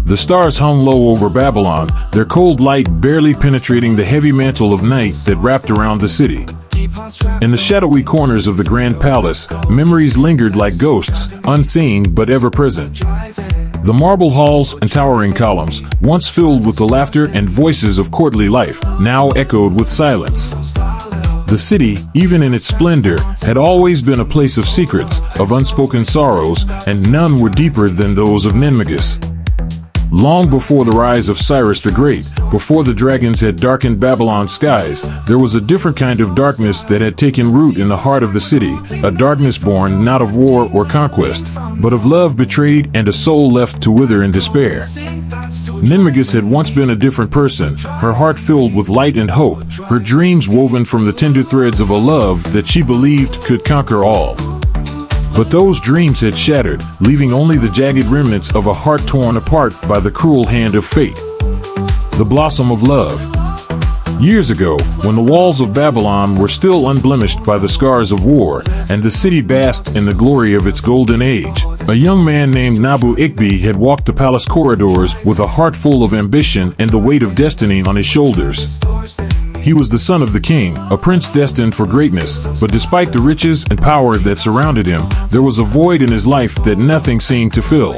The stars hung low over Babylon, their cold light barely penetrating the heavy mantle of night that wrapped around the city. In the shadowy corners of the grand palace, memories lingered like ghosts, unseen but ever present. The marble halls and towering columns, once filled with the laughter and voices of courtly life, now echoed with silence. The city, even in its splendor, had always been a place of secrets, of unspoken sorrows, and none were deeper than those of Ninmagus. Long before the rise of Cyrus the Great, before the dragons had darkened Babylon's skies, there was a different kind of darkness that had taken root in the heart of the city, a darkness born not of war or conquest, but of love betrayed and a soul left to wither in despair. Ninmagus had once been a different person, her heart filled with light and hope, her dreams woven from the tender threads of a love that she believed could conquer all. But those dreams had shattered, leaving only the jagged remnants of a heart torn apart by the cruel hand of fate. The blossom of love. Years ago, when the walls of Babylon were still unblemished by the scars of war, and the city basked in the glory of its golden age, a young man named Nabu Iqbi had walked the palace corridors with a heart full of ambition and the weight of destiny on his shoulders. He was the son of the king, a prince destined for greatness, but despite the riches and power that surrounded him, there was a void in his life that nothing seemed to fill.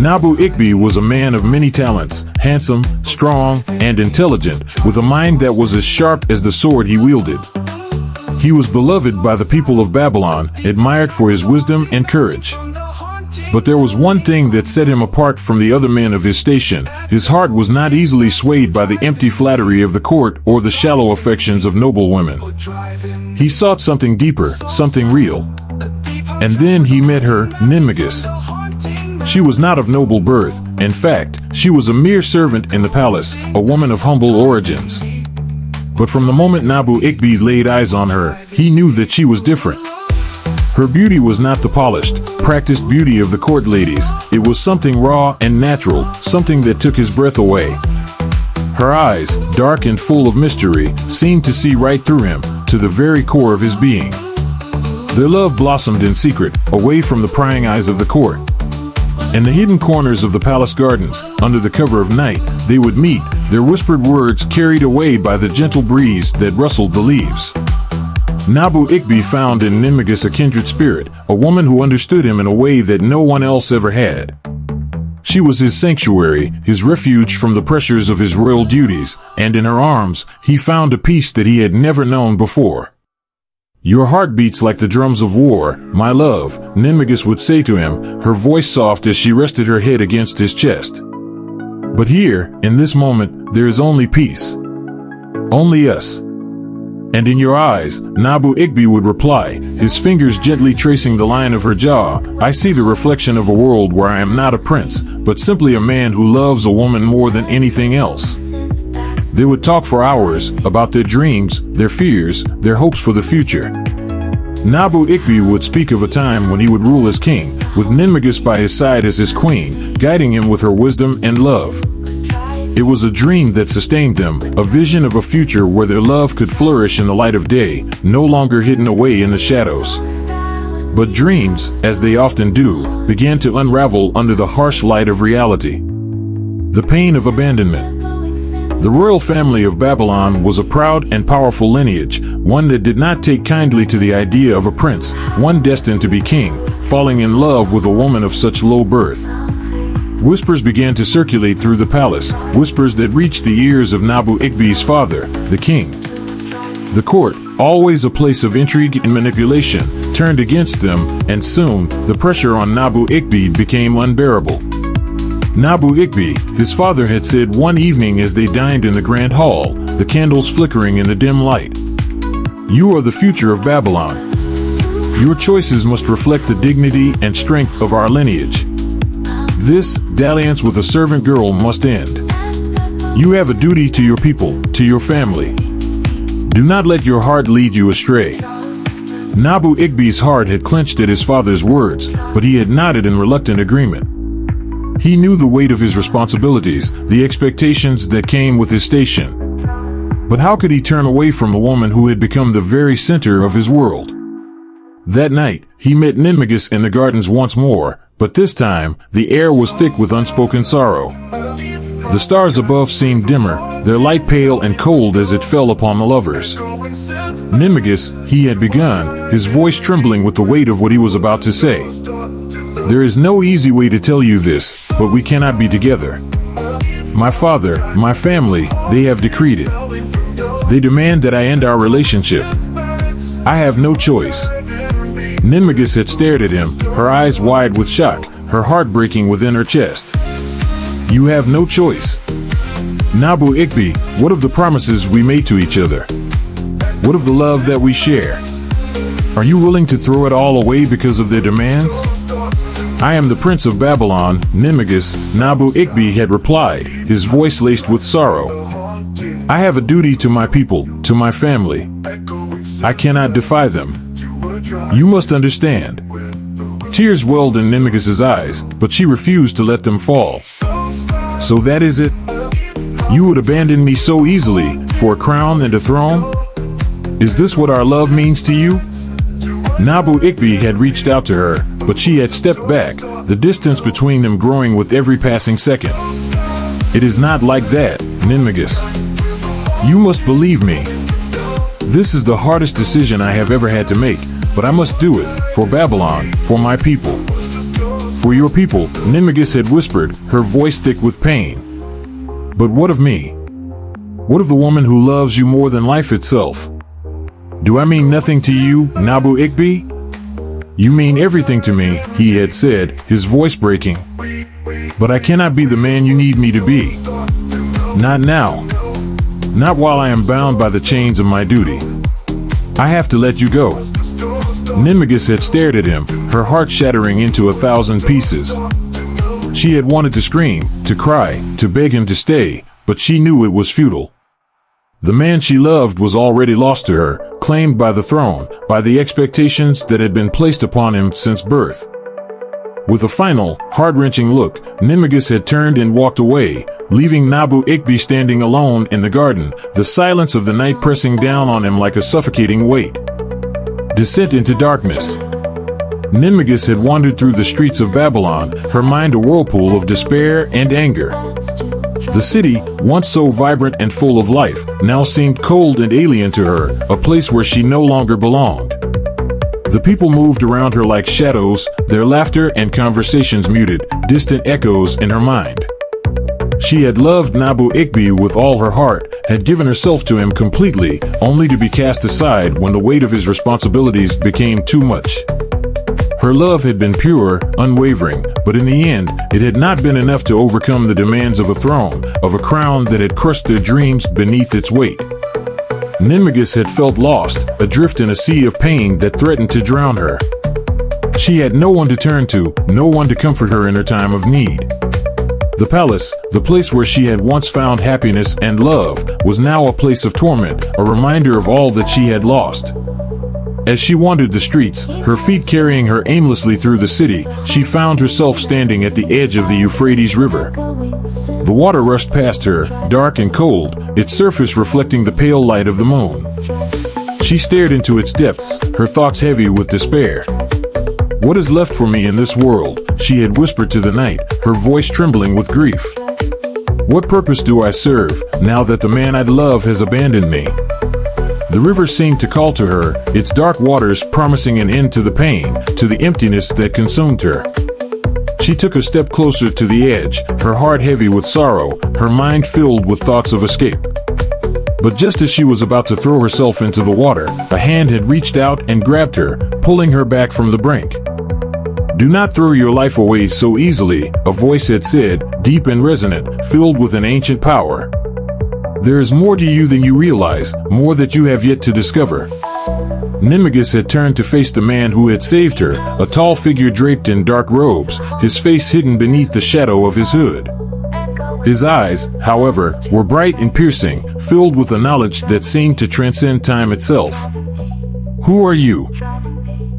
Nabu Iqbi was a man of many talents, handsome, strong, and intelligent, with a mind that was as sharp as the sword he wielded. He was beloved by the people of Babylon, admired for his wisdom and courage. But there was one thing that set him apart from the other men of his station. His heart was not easily swayed by the empty flattery of the court or the shallow affections of noble women. He sought something deeper, something real. And then he met her, Ninmagus. She was not of noble birth. In fact, she was a mere servant in the palace, a woman of humble origins. But from the moment Nabu Iqbi laid eyes on her, he knew that she was different. Her beauty was not the polished, practiced beauty of the court ladies. It was something raw and natural, something that took his breath away. Her eyes, dark and full of mystery, seemed to see right through him, to the very core of his being. Their love blossomed in secret, away from the prying eyes of the court. In the hidden corners of the palace gardens, under the cover of night, they would meet, their whispered words carried away by the gentle breeze that rustled the leaves. Nabu Iqbi found in Ninmagus a kindred spirit, a woman who understood him in a way that no one else ever had. She was his sanctuary, his refuge from the pressures of his royal duties, and in her arms, he found a peace that he had never known before. "Your heart beats like the drums of war, my love," Ninmagus would say to him, her voice soft as she rested her head against his chest. "But here, in this moment, there is only peace. Only us." "And in your eyes," Nabu Iqbi would reply, his fingers gently tracing the line of her jaw, "I see the reflection of a world where I am not a prince, but simply a man who loves a woman more than anything else." They would talk for hours, about their dreams, their fears, their hopes for the future. Nabu Iqbi would speak of a time when he would rule as king, with Ninmagus by his side as his queen, guiding him with her wisdom and love. It was a dream that sustained them, a vision of a future where their love could flourish in the light of day, no longer hidden away in the shadows. But dreams, as they often do, began to unravel under the harsh light of reality. The pain of abandonment. The royal family of Babylon was a proud and powerful lineage, one that did not take kindly to the idea of a prince, one destined to be king, falling in love with a woman of such low birth. Whispers began to circulate through the palace, whispers that reached the ears of Nabu Iqbi's father, the king. The court, always a place of intrigue and manipulation, turned against them, and soon, the pressure on Nabu Iqbi became unbearable. Nabu Iqbi, his father had said one evening as they dined in the grand hall, the candles flickering in the dim light, "You are the future of Babylon. Your choices must reflect the dignity and strength of our lineage. This dalliance with a servant girl must end. You have a duty to your people, to your family. Do not let your heart lead you astray." Nabu Iqbi's heart had clenched at his father's words, but he had nodded in reluctant agreement. He knew the weight of his responsibilities, the expectations that came with his station. But how could he turn away from a woman who had become the very center of his world? That night, he met Ninmagus in the gardens once more, But this time, the air was thick with unspoken sorrow. The stars above seemed dimmer, their light pale and cold as it fell upon the lovers. Ninmagus, he had begun, his voice trembling with the weight of what he was about to say. There is no easy way to tell you this, but we cannot be together. My father, my family, they have decreed it. They demand that I end our relationship. I have no choice. Ninmagus had stared at him, her eyes wide with shock, her heart breaking within her chest. You have no choice. Nabu Iqbi, what of the promises we made to each other? What of the love that we share? Are you willing to throw it all away because of their demands? I am the Prince of Babylon, Ninmagus, Nabu Iqbi had replied, his voice laced with sorrow. I have a duty to my people, to my family. I cannot defy them. You must understand. Tears welled in Ninmagus's eyes, but she refused to let them fall. So that is it? You would abandon me so easily, for a crown and a throne? Is this what our love means to you? Nabu Iqbi had reached out to her, but she had stepped back, the distance between them growing with every passing second. It is not like that, Ninmagus. You must believe me. This is the hardest decision I have ever had to make, but I must do it, for Babylon, for my people. For your people, Ninmagus had whispered, her voice thick with pain. But what of me? What of the woman who loves you more than life itself? Do I mean nothing to you, Nabu Iqbi? You mean everything to me, he had said, his voice breaking. But I cannot be the man you need me to be. Not now. Not while I am bound by the chains of my duty. I have to let you go. Ninmagus had stared at him, her heart shattering into 1,000 pieces. She had wanted to scream, to cry, to beg him to stay, but she knew it was futile. The man she loved was already lost to her, claimed by the throne, by the expectations that had been placed upon him since birth. With a final, heart-wrenching look, Ninmagus had turned and walked away, leaving Nabu Iqbi standing alone in the garden, the silence of the night pressing down on him like a suffocating weight. Descent into darkness. Ninmagus had wandered through the streets of Babylon, her mind a whirlpool of despair and anger. The city, once so vibrant and full of life, now seemed cold and alien to her, a place where she no longer belonged. The people moved around her like shadows, their laughter and conversations muted, distant echoes in her mind. She had loved Nabu Iqbi with all her heart, had given herself to him completely, only to be cast aside when the weight of his responsibilities became too much. Her love had been pure, unwavering, but in the end, it had not been enough to overcome the demands of a throne, of a crown that had crushed their dreams beneath its weight. Ninmagus had felt lost, adrift in a sea of pain that threatened to drown her. She had no one to turn to, no one to comfort her in her time of need. The palace, the place where she had once found happiness and love, was now a place of torment, a reminder of all that she had lost. As she wandered the streets, her feet carrying her aimlessly through the city, she found herself standing at the edge of the Euphrates River. The water rushed past her, dark and cold, its surface reflecting the pale light of the moon. She stared into its depths, her thoughts heavy with despair. What is left for me in this world? She had whispered to the night, her voice trembling with grief. What purpose do I serve, now that the man I'd love has abandoned me? The river seemed to call to her, its dark waters promising an end to the pain, to the emptiness that consumed her. She took a step closer to the edge, her heart heavy with sorrow, her mind filled with thoughts of escape. But just as she was about to throw herself into the water, a hand had reached out and grabbed her, pulling her back from the brink. Do not throw your life away so easily, a voice had said, deep and resonant, filled with an ancient power. There is more to you than you realize, more that you have yet to discover. Ninmagus had turned to face the man who had saved her, a tall figure draped in dark robes, his face hidden beneath the shadow of his hood. His eyes, however, were bright and piercing, filled with a knowledge that seemed to transcend time itself. Who are you?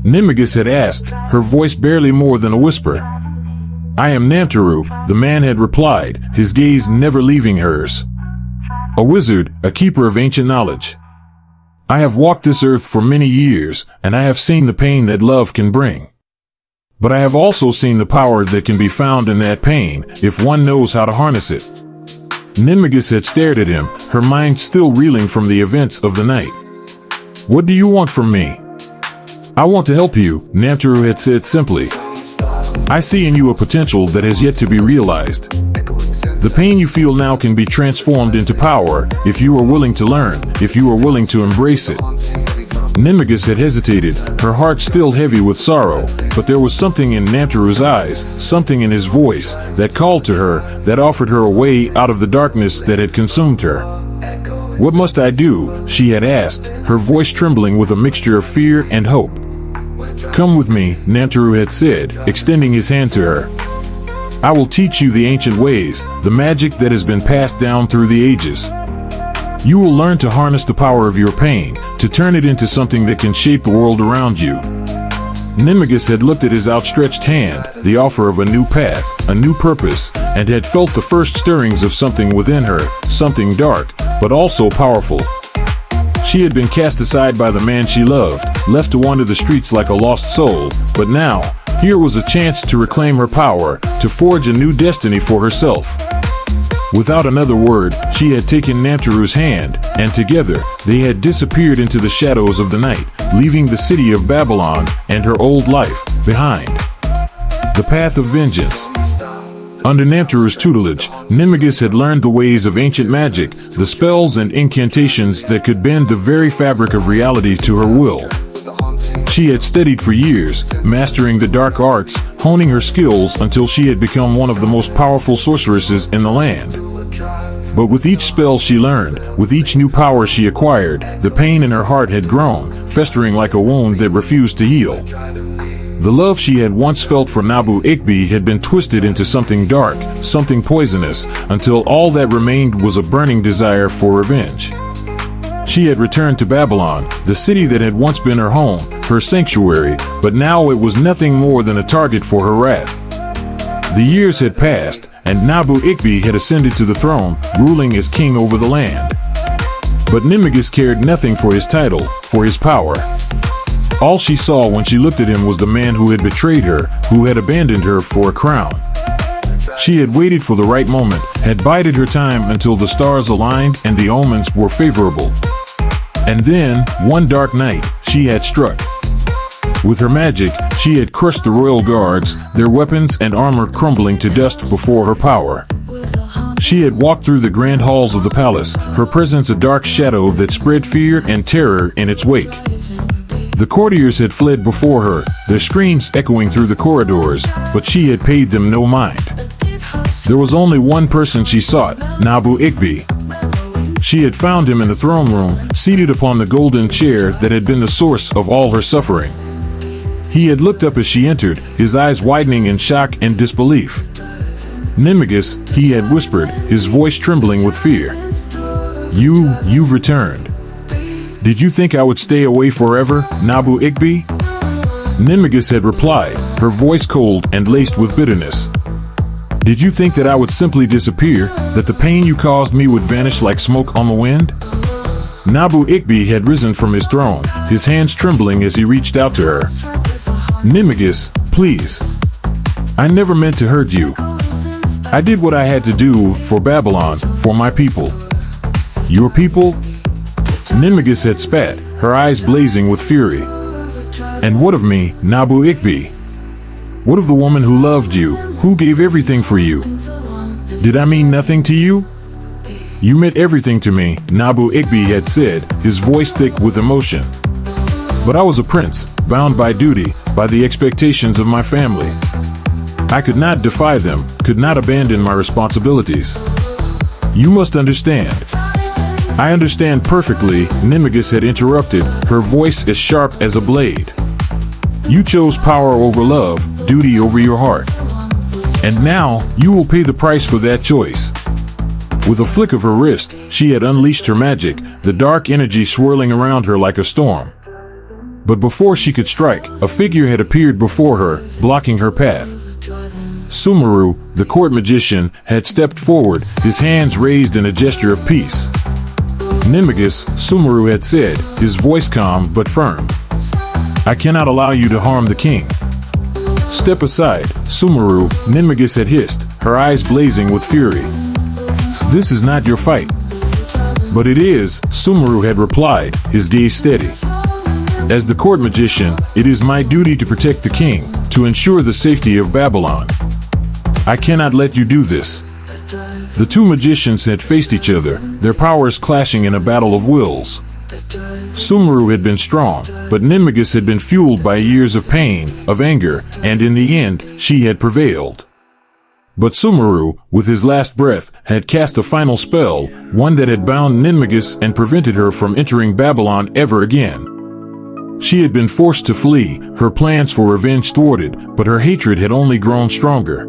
Ninmagus had asked, her voice barely more than a whisper. I am Namtaru, the man had replied, his gaze never leaving hers. A wizard, a keeper of ancient knowledge. I have walked this earth for many years, and I have seen the pain that love can bring. But I have also seen the power that can be found in that pain, if one knows how to harness it. Ninmagus had stared at him, her mind still reeling from the events of the night. What do you want from me? I want to help you, Nabu had said simply. I see in you a potential that has yet to be realized. The pain you feel now can be transformed into power, if you are willing to learn, if you are willing to embrace it. Ninmagus had hesitated, her heart still heavy with sorrow, but there was something in Nabu's eyes, something in his voice, that called to her, that offered her a way out of the darkness that had consumed her. What must I do? She had asked, her voice trembling with a mixture of fear and hope. Come with me, Nabu had said, extending his hand to her. I will teach you the ancient ways, the magic that has been passed down through the ages. You will learn to harness the power of your pain, to turn it into something that can shape the world around you. Ninmagus had looked at his outstretched hand, the offer of a new path, a new purpose, and had felt the first stirrings of something within her, something dark, but also powerful. She had been cast aside by the man she loved, left to wander the streets like a lost soul, but now, here was a chance to reclaim her power, to forge a new destiny for herself. Without another word, she had taken Nabu's hand, and together, they had disappeared into the shadows of the night, leaving the city of Babylon and her old life behind. The path of vengeance. Under Nabu's tutelage, Ninmagus had learned the ways of ancient magic, the spells and incantations that could bend the very fabric of reality to her will. She had studied for years, mastering the dark arts, honing her skills until she had become one of the most powerful sorceresses in the land. But with each spell she learned, with each new power she acquired, the pain in her heart had grown, festering like a wound that refused to heal. The love she had once felt for Nabu Iqbi had been twisted into something dark, something poisonous, until all that remained was a burning desire for revenge. She had returned to Babylon, the city that had once been her home, her sanctuary, but now it was nothing more than a target for her wrath. The years had passed, and Nabu Iqbi had ascended to the throne, ruling as king over the land. But Ninmagus cared nothing for his title, for his power. All she saw when she looked at him was the man who had betrayed her, who had abandoned her for a crown. She had waited for the right moment, had bided her time until the stars aligned and the omens were favorable. And then, one dark night, she had struck. With her magic, she had crushed the royal guards, their weapons and armor crumbling to dust before her power. She had walked through the grand halls of the palace, her presence a dark shadow that spread fear and terror in its wake. The courtiers had fled before her, their screams echoing through the corridors, but she had paid them no mind. There was only one person she sought, Nabu Iqbi. She had found him in the throne room, seated upon the golden chair that had been the source of all her suffering. He had looked up as she entered, his eyes widening in shock and disbelief. Ninmagus, he had whispered, his voice trembling with fear. You've returned. Did you think I would stay away forever, Nabu Iqbi? Ninmagus had replied, her voice cold and laced with bitterness. Did you think that I would simply disappear, that the pain you caused me would vanish like smoke on the wind? Nabu Iqbi had risen from his throne, his hands trembling as he reached out to her. Ninmagus, please. I never meant to hurt you. I did what I had to do for Babylon, for my people. Your people? Ninmagus had spat, her eyes blazing with fury. And what of me, Nabu Iqbi? What of the woman who loved you, who gave everything for you? Did I mean nothing to you? You meant everything to me, Nabu Iqbi had said, his voice thick with emotion. But I was a prince, bound by duty, by the expectations of my family. I could not defy them, could not abandon my responsibilities. You must understand. I understand perfectly, Ninmagus had interrupted, her voice as sharp as a blade. You chose power over love, duty over your heart. And now, you will pay the price for that choice. With a flick of her wrist, she had unleashed her magic, the dark energy swirling around her like a storm. But before she could strike, a figure had appeared before her, blocking her path. Sumeru, the court magician, had stepped forward, his hands raised in a gesture of peace. Ninmagus, Sumeru had said, his voice calm but firm. I cannot allow you to harm the king. "Step aside, Sumeru," Ninmagus had hissed, her eyes blazing with fury. "This is not your fight." "But it is," Sumeru had replied, his gaze steady. "As the court magician, it is my duty to protect the king, to ensure the safety of Babylon. I cannot let you do this." The two magicians had faced each other, their powers clashing in a battle of wills. Sumeru had been strong, but Ninmagus had been fueled by years of pain, of anger, and in the end, she had prevailed. But Sumeru, with his last breath, had cast a final spell, one that had bound Ninmagus and prevented her from entering Babylon ever again. She had been forced to flee, her plans for revenge thwarted, but her hatred had only grown stronger.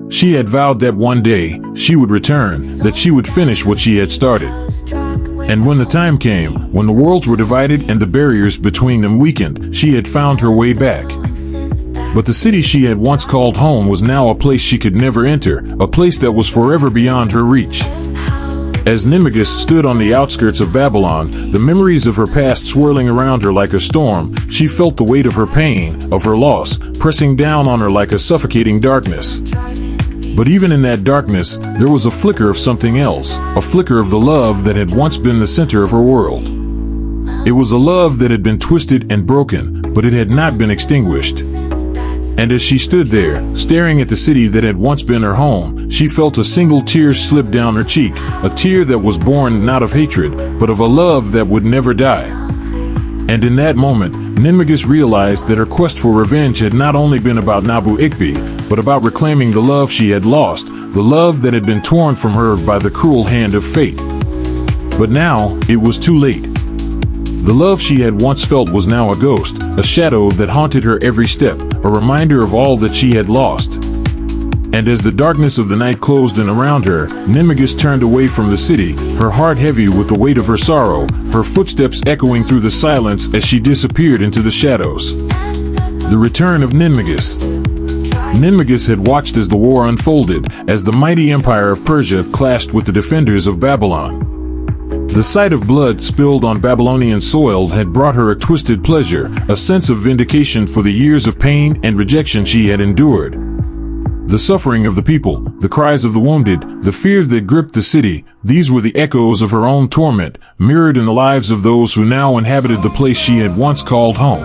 She had vowed that one day, she would return, that she would finish what she had started. And when the time came, when the worlds were divided and the barriers between them weakened, she had found her way back. But the city she had once called home was now a place she could never enter, a place that was forever beyond her reach. As Ninmagus stood on the outskirts of Babylon, the memories of her past swirling around her like a storm, she felt the weight of her pain, of her loss, pressing down on her like a suffocating darkness. But even in that darkness, there was a flicker of something else, a flicker of the love that had once been the center of her world. It was a love that had been twisted and broken, but it had not been extinguished. And as she stood there, staring at the city that had once been her home, she felt a single tear slip down her cheek, a tear that was born not of hatred, but of a love that would never die. And in that moment, Ninmagus realized that her quest for revenge had not only been about Nabu Iqbi, but about reclaiming the love she had lost, the love that had been torn from her by the cruel hand of fate. But now, it was too late. The love she had once felt was now a ghost, a shadow that haunted her every step, a reminder of all that she had lost. And as the darkness of the night closed in around her, Ninmagus turned away from the city, her heart heavy with the weight of her sorrow, her footsteps echoing through the silence as she disappeared into the shadows. The return of Ninmagus. Ninmagus had watched as the war unfolded, as the mighty empire of Persia clashed with the defenders of Babylon. The sight of blood spilled on Babylonian soil had brought her a twisted pleasure, a sense of vindication for the years of pain and rejection she had endured. The suffering of the people, the cries of the wounded, the fears that gripped the city, these were the echoes of her own torment, mirrored in the lives of those who now inhabited the place she had once called home.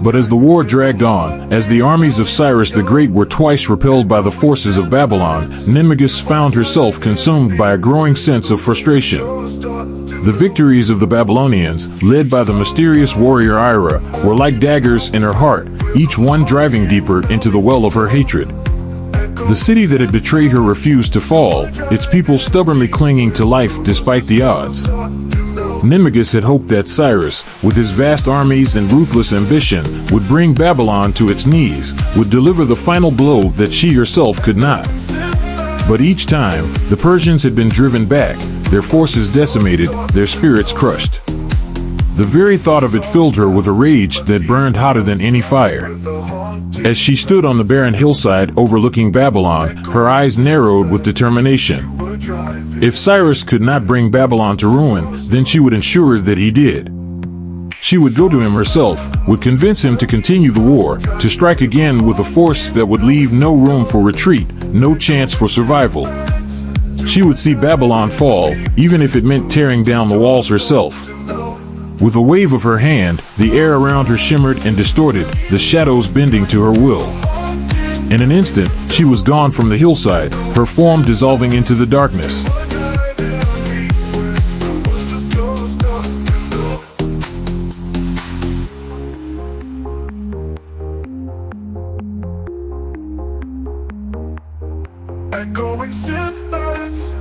But as the war dragged on, as the armies of Cyrus the Great were twice repelled by the forces of Babylon, Ninmagus found herself consumed by a growing sense of frustration. The victories of the Babylonians, led by the mysterious warrior Ira, were like daggers in her heart, each one driving deeper into the well of her hatred. The city that had betrayed her refused to fall, its people stubbornly clinging to life despite the odds. Ninmagus had hoped that Cyrus, with his vast armies and ruthless ambition, would bring Babylon to its knees, would deliver the final blow that she herself could not. But each time, the Persians had been driven back, their forces decimated, their spirits crushed. The very thought of it filled her with a rage that burned hotter than any fire. As she stood on the barren hillside overlooking Babylon, her eyes narrowed with determination. If Cyrus could not bring Babylon to ruin, then she would ensure that he did. She would go to him herself, would convince him to continue the war, to strike again with a force that would leave no room for retreat, no chance for survival. She would see Babylon fall, even if it meant tearing down the walls herself. With a wave of her hand, the air around her shimmered and distorted, the shadows bending to her will. In an instant, she was gone from the hillside, her form dissolving into the darkness. Echoing synth notes.